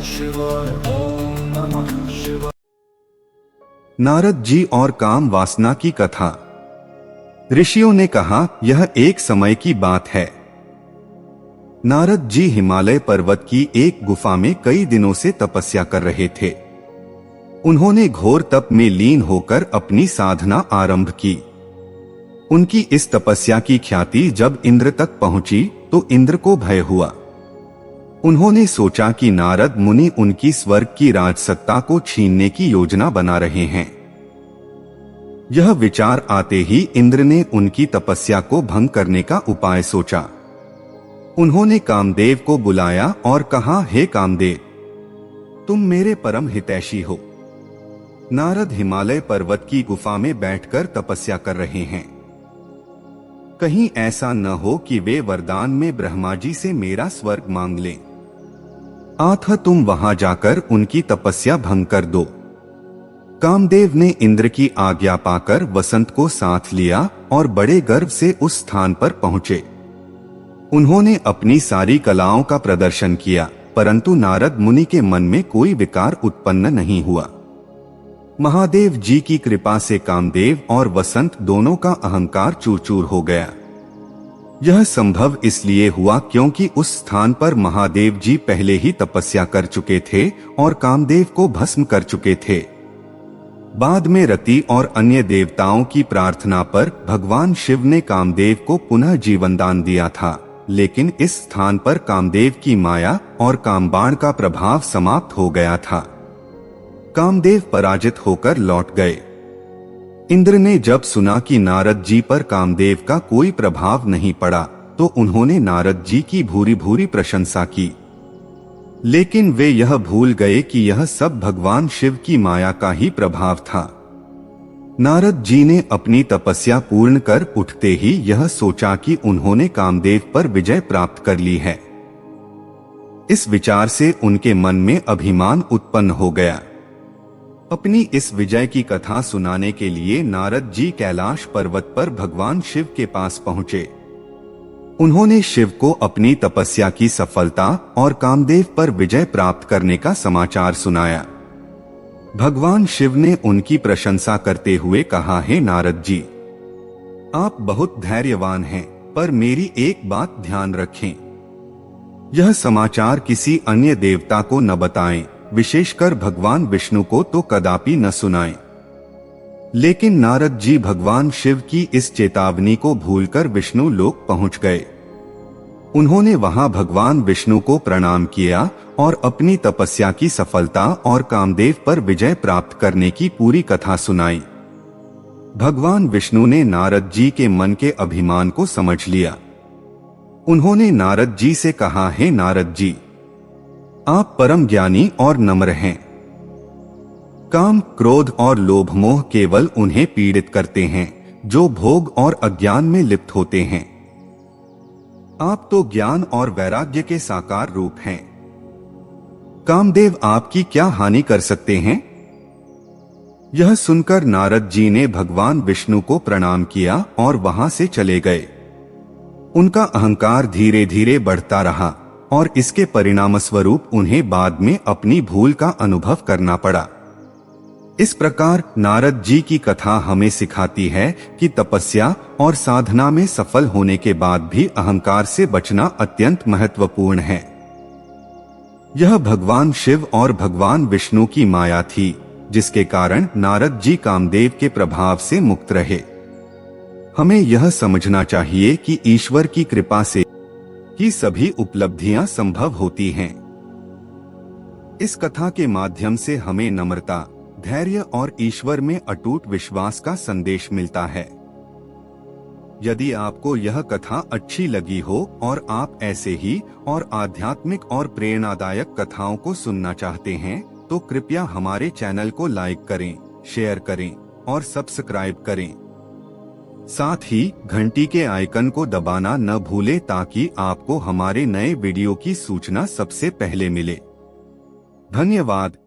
शिवाय ओम नमः शिवाय। नारद जी और काम वासना की कथा। ऋषियों ने कहा, यह एक समय की बात है। नारद जी हिमालय पर्वत की एक गुफा में कई दिनों से तपस्या कर रहे थे। उन्होंने घोर तप में लीन होकर अपनी साधना आरंभ की। उनकी इस तपस्या की ख्याति जब इंद्र तक पहुंची तो इंद्र को भय हुआ। उन्होंने सोचा कि नारद मुनि उनकी स्वर्ग की राजसत्ता को छीनने की योजना बना रहे हैं। यह विचार आते ही इंद्र ने उनकी तपस्या को भंग करने का उपाय सोचा। उन्होंने कामदेव को बुलाया और कहा, हे कामदेव, तुम मेरे परम हितैषी हो। नारद हिमालय पर्वत की गुफा में बैठकर तपस्या कर रहे हैं। कहीं ऐसा न हो कि वे वरदान में ब्रह्मा जी से मेरा स्वर्ग मांग लें। अतः तुम वहां जाकर उनकी तपस्या भंग कर दो। कामदेव ने इंद्र की आज्ञा पाकर वसंत को साथ लिया और बड़े गर्व से उस स्थान पर पहुंचे। उन्होंने अपनी सारी कलाओं का प्रदर्शन किया, परंतु नारद मुनि के मन में कोई विकार उत्पन्न नहीं हुआ। महादेव जी की कृपा से कामदेव और वसंत दोनों का अहंकार चूर चूर हो गया। यह संभव इसलिए हुआ क्योंकि उस स्थान पर महादेव जी पहले ही तपस्या कर चुके थे और कामदेव को भस्म कर चुके थे। बाद में रति और अन्य देवताओं की प्रार्थना पर भगवान शिव ने कामदेव को पुनः जीवन दान दिया था, लेकिन इस स्थान पर कामदेव की माया और कामबाण का प्रभाव समाप्त हो गया था। कामदेव पराजित होकर लौट गए। इंद्र ने जब सुना कि नारद जी पर कामदेव का कोई प्रभाव नहीं पड़ा तो उन्होंने नारद जी की भूरी भूरी प्रशंसा की, लेकिन वे यह भूल गए कि यह सब भगवान शिव की माया का ही प्रभाव था। नारद जी ने अपनी तपस्या पूर्ण कर उठते ही यह सोचा कि उन्होंने कामदेव पर विजय प्राप्त कर ली है। इस विचार से उनके मन में अभिमान उत्पन्न हो गया। अपनी इस विजय की कथा सुनाने के लिए नारद जी कैलाश पर्वत पर भगवान शिव के पास पहुंचे। उन्होंने शिव को अपनी तपस्या की सफलता और कामदेव पर विजय प्राप्त करने का समाचार सुनाया। भगवान शिव ने उनकी प्रशंसा करते हुए कहा, हे नारद जी, आप बहुत धैर्यवान हैं, पर मेरी एक बात ध्यान रखें। यह समाचार किसी अन्य देवता को न बताएं, विशेषकर भगवान विष्णु को तो कदापि न सुनाएं। लेकिन नारद जी भगवान शिव की इस चेतावनी को भूलकर विष्णु लोक पहुंच गए। उन्होंने वहां भगवान विष्णु को प्रणाम किया और अपनी तपस्या की सफलता और कामदेव पर विजय प्राप्त करने की पूरी कथा सुनाई। भगवान विष्णु ने नारद जी के मन के अभिमान को समझ लिया। उन्होंने नारद जी से कहा, हे नारद जी, आप परम ज्ञानी और नम्र हैं। काम, क्रोध और लोभ मोह केवल उन्हें पीड़ित करते हैं जो भोग और अज्ञान में लिप्त होते हैं। आप तो ज्ञान और वैराग्य के साकार रूप हैं। कामदेव आपकी क्या हानि कर सकते हैं? यह सुनकर नारद जी ने भगवान विष्णु को प्रणाम किया और वहां से चले गए। उनका अहंकार धीरे धीरे बढ़ता रहा और इसके परिणामस्वरूप उन्हें बाद में अपनी भूल का अनुभव करना पड़ा। इस प्रकार नारद जी की कथा हमें सिखाती है कि तपस्या और साधना में सफल होने के बाद भी अहंकार से बचना अत्यंत महत्वपूर्ण है। यह भगवान शिव और भगवान विष्णु की माया थी, जिसके कारण नारद जी कामदेव के प्रभाव से मुक्त रहे। हमें यह समझना चाहिए कि ईश्वर की कृपा से ही सभी उपलब्धियां संभव होती हैं। इस कथा के माध्यम से हमें नम्रता, धैर्य और ईश्वर में अटूट विश्वास का संदेश मिलता है। यदि आपको यह कथा अच्छी लगी हो और आप ऐसे ही और आध्यात्मिक और प्रेरणादायक कथाओं को सुनना चाहते हैं, तो कृपया हमारे चैनल को लाइक करें, शेयर करें और सब्सक्राइब करें। साथ ही घंटी के आइकन को दबाना न भूलें ताकि आपको हमारे नए वीडियो की सूचना सबसे पहले मिले। धन्यवाद।